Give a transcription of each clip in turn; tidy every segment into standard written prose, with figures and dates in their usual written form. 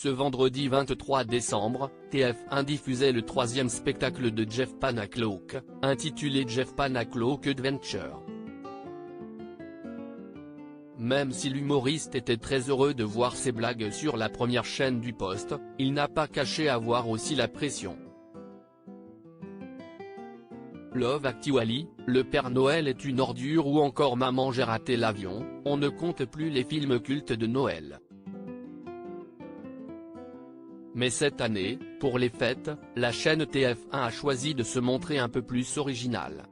Ce vendredi 23 décembre, TF1 diffusait le troisième spectacle de Jeff Panaclock, intitulé Jeff Panaclock Adventure. Même si l'humoriste était très heureux de voir ses blagues sur la première chaîne du poste, il n'a pas caché avoir aussi la pression. Love Actually, Le Père Noël est une ordure ou encore Maman j'ai raté l'avion, on ne compte plus les films cultes de Noël. Mais cette année, pour les fêtes, la chaîne TF1 a choisi de se montrer un peu plus originale.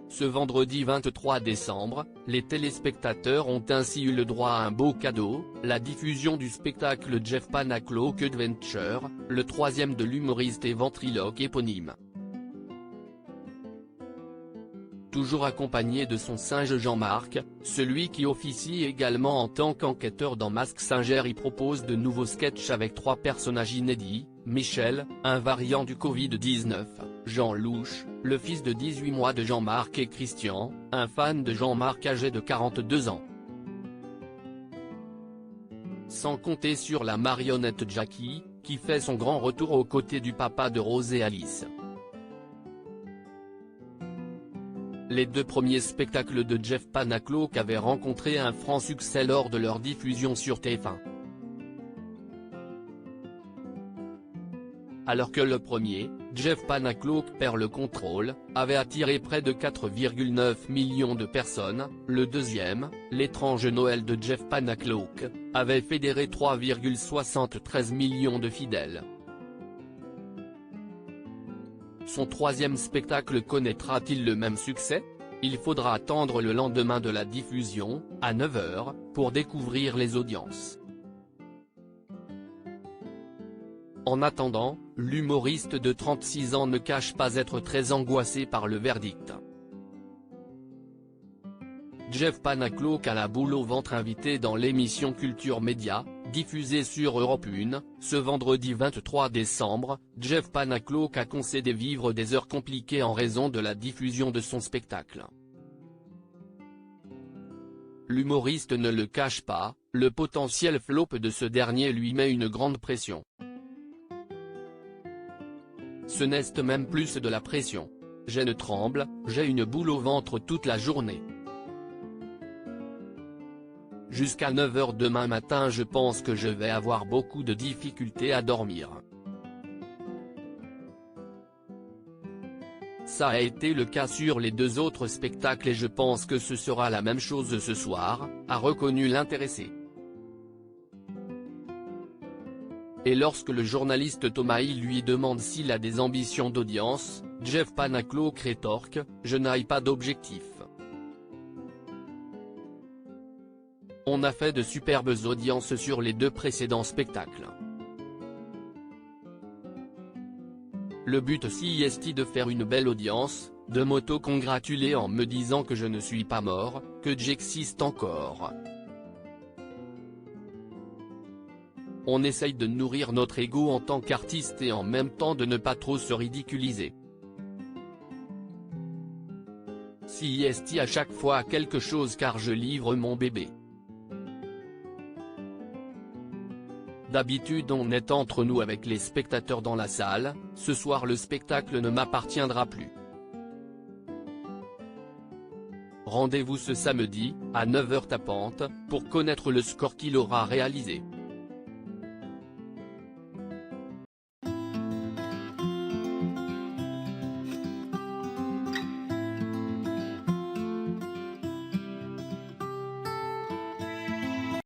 Ce vendredi 23 décembre, les téléspectateurs ont ainsi eu le droit à un beau cadeau, la diffusion du spectacle Jeff Panaclock Adventure, le troisième de l'humoriste et ventriloque éponyme. Toujours accompagné de son singe Jean-Marc, celui qui officie également en tant qu'enquêteur dans Mask Singer y propose de nouveaux sketchs avec 3 personnages inédits, Michel, un variant du Covid-19, Jean Louche, le fils de 18 mois de Jean-Marc et Christian, un fan de Jean-Marc âgé de 42 ans. Sans compter sur la marionnette Jackie, qui fait son grand retour aux côtés du papa de Rose et Alice. Les 2 premiers spectacles de Jeff Panaclock avaient rencontré un franc succès lors de leur diffusion sur TF1. Alors que le premier, Jeff Panaclock perd le contrôle, avait attiré près de 4,9 millions de personnes, le deuxième, L'étrange Noël de Jeff Panaclock, avait fédéré 3,73 millions de fidèles. Son troisième spectacle connaîtra-t-il le même succès? Il faudra attendre le lendemain de la diffusion, à 9h, pour découvrir les audiences. En attendant, l'humoriste de 36 ans ne cache pas être très angoissé par le verdict. Jeff Panaclock a la boule au ventre invité dans l'émission Culture Média, diffusée sur Europe 1, ce vendredi 23 décembre, Jeff Panaclock a concédé vivre des heures compliquées en raison de la diffusion de son spectacle. L'humoriste ne le cache pas, le potentiel flop de ce dernier lui met une grande pression. Ce n'est même plus de la pression. Je ne tremble, j'ai une boule au ventre toute la journée. Jusqu'à 9h demain matin je pense que je vais avoir beaucoup de difficultés à dormir. Ça a été le cas sur les 2 autres spectacles et je pense que ce sera la même chose ce soir, a reconnu l'intéressé. Et lorsque le journaliste Thomas Hill lui demande s'il a des ambitions d'audience, Jeff Panaclock rétorque « Je n'ai pas d'objectif. On a fait de superbes audiences sur les 2 précédents spectacles. Le but aussi est de faire une belle audience, de m'auto-congratuler en me disant que je ne suis pas mort, que j'existe encore. On essaye de nourrir notre ego en tant qu'artiste et en même temps de ne pas trop se ridiculiser. Si est à chaque fois quelque chose car je livre mon bébé. D'habitude on est entre nous avec les spectateurs dans la salle, ce soir le spectacle ne m'appartiendra plus. Rendez-vous ce samedi, à 9h tapante, pour connaître le score qu'il aura réalisé.